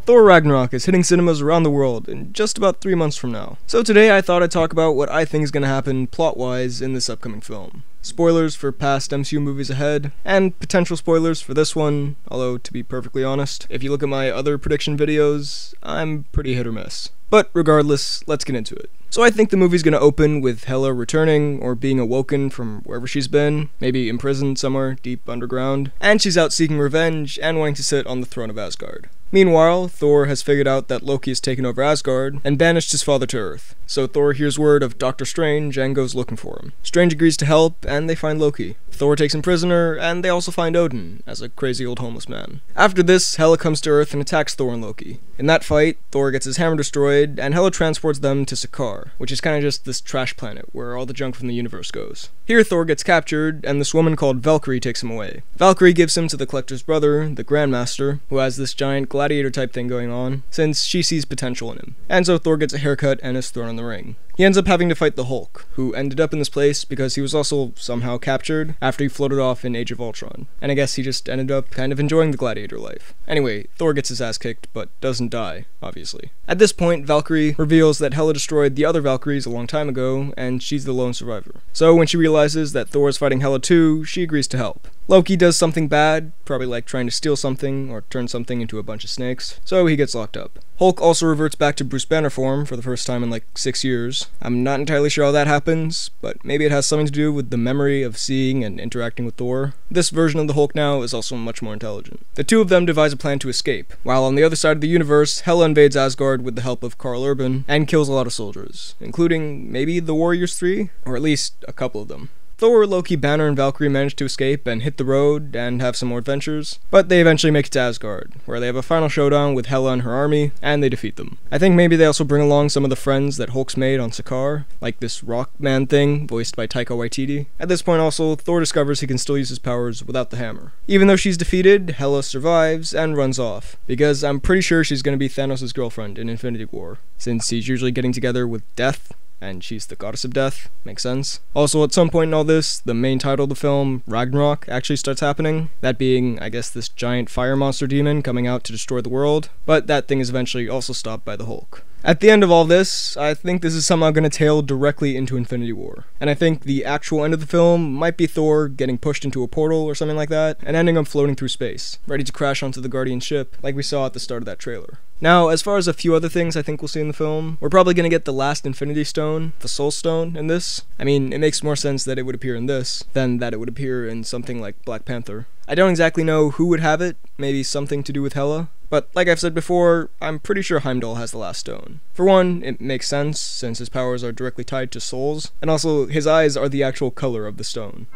Thor Ragnarok is hitting cinemas around the world in just about 3 months from now. So today I thought I'd talk about what I think is going to happen plot-wise in this upcoming film. Spoilers for past MCU movies ahead, and potential spoilers for this one, although to be perfectly honest, if you look at my other prediction videos, I'm pretty hit or miss. But regardless, let's get into it. So I think the movie's gonna open with Hela returning, or being awoken from wherever she's been, maybe imprisoned somewhere deep underground, and she's out seeking revenge and wanting to sit on the throne of Asgard. Meanwhile, Thor has figured out that Loki has taken over Asgard and banished his father to Earth, so Thor hears word of Doctor Strange and goes looking for him. Strange agrees to help, and they find Loki. Thor takes him prisoner, and they also find Odin, as a crazy old homeless man. After this, Hela comes to Earth and attacks Thor and Loki. In that fight, Thor gets his hammer destroyed, and Hela transports them to Sakaar, which is kinda just this trash planet where all the junk from the universe goes. Here Thor gets captured, and this woman called Valkyrie takes him away. Valkyrie gives him to the Collector's brother, the Grandmaster, who has this giant gladiator type thing going on, since she sees potential in him. And so Thor gets a haircut and is thrown in the ring. He ends up having to fight the Hulk, who ended up in this place because he was also somehow captured after he floated off in Age of Ultron. And I guess he just ended up kind of enjoying the gladiator life. Anyway, Thor gets his ass kicked, but doesn't die, obviously. At this point, Valkyrie reveals that Hela destroyed the other Valkyries a long time ago, and she's the lone survivor. So when she realizes that Thor is fighting Hela too, she agrees to help. Loki does something bad, probably like trying to steal something or turn something into a bunch of snakes, so he gets locked up. Hulk also reverts back to Bruce Banner form for the first time in like 6 years. I'm not entirely sure how that happens, but maybe it has something to do with the memory of seeing and interacting with Thor. This version of the Hulk now is also much more intelligent. The two of them devise a plan to escape, while on the other side of the universe, Hela invades Asgard with the help of Karl Urban and kills a lot of soldiers, including maybe the Warriors 3, or at least a couple of them. Thor, Loki, Banner, and Valkyrie manage to escape and hit the road and have some more adventures, but they eventually make it to Asgard, where they have a final showdown with Hela and her army, and they defeat them. I think maybe they also bring along some of the friends that Hulk's made on Sakaar, like this rock man thing, voiced by Taika Waititi. At this point also, Thor discovers he can still use his powers without the hammer. Even though she's defeated, Hela survives and runs off, because I'm pretty sure she's gonna be Thanos' girlfriend in Infinity War, since he's usually getting together with Death, and she's the goddess of death. Makes sense. Also, at some point in all this, the main title of the film, Ragnarok, actually starts happening. That being, I guess, this giant fire monster demon coming out to destroy the world, but that thing is eventually also stopped by the Hulk. At the end of all this, I think this is somehow going to tail directly into Infinity War. And I think the actual end of the film might be Thor getting pushed into a portal or something like that, and ending up floating through space, ready to crash onto the Guardian ship, like we saw at the start of that trailer. Now, as far as a few other things I think we'll see in the film, we're probably going to get the last Infinity Stone, the Soul Stone, in this. I mean, it makes more sense that it would appear in this, than that it would appear in something like Black Panther. I don't exactly know who would have it, maybe something to do with Hela, but like I've said before, I'm pretty sure Heimdall has the last stone. For one, it makes sense, since his powers are directly tied to souls, and also his eyes are the actual color of the stone.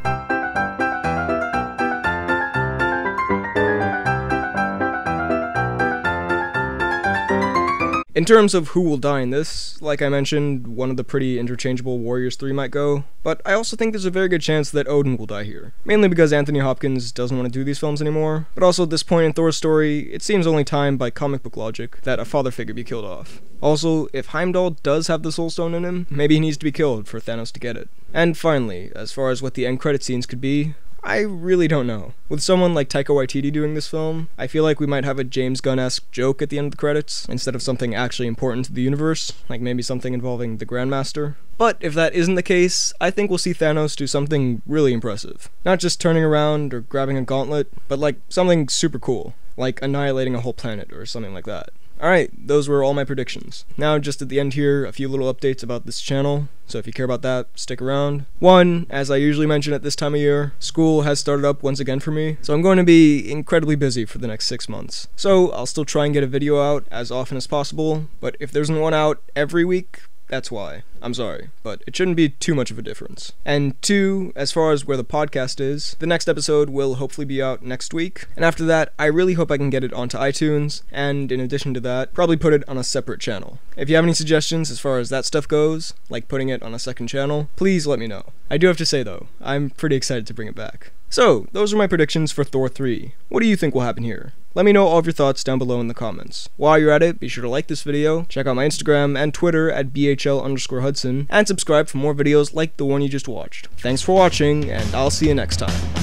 In terms of who will die in this, like I mentioned, one of the pretty interchangeable Warriors 3 might go, but I also think there's a very good chance that Odin will die here. Mainly because Anthony Hopkins doesn't want to do these films anymore, but also at this point in Thor's story, it seems only time by comic book logic that a father figure be killed off. Also, if Heimdall does have the Soul Stone in him, maybe he needs to be killed for Thanos to get it. And finally, as far as what the end credit scenes could be, I really don't know. With someone like Taika Waititi doing this film, I feel like we might have a James Gunn-esque joke at the end of the credits, instead of something actually important to the universe, like maybe something involving the Grandmaster. But if that isn't the case, I think we'll see Thanos do something really impressive. Not just turning around or grabbing a gauntlet, but like something super cool, like annihilating a whole planet or something like that. Alright, those were all my predictions. Now, just at the end here, a few little updates about this channel, so if you care about that, stick around. One, as I usually mention at this time of year, school has started up once again for me, so I'm going to be incredibly busy for the next 6 months. So, I'll still try and get a video out as often as possible, but if there isn't one out every week, that's why. I'm sorry, but it shouldn't be too much of a difference. And two, as far as where the podcast is, the next episode will hopefully be out next week, and after that, I really hope I can get it onto iTunes, and in addition to that, probably put it on a separate channel. If you have any suggestions as far as that stuff goes, like putting it on a second channel, please let me know. I do have to say though, I'm pretty excited to bring it back. So, those are my predictions for Thor 3. What do you think will happen here? Let me know all of your thoughts down below in the comments. While you're at it, be sure to like this video, check out my Instagram and Twitter at BHL_Hudson, and subscribe for more videos like the one you just watched. Thanks for watching, and I'll see you next time.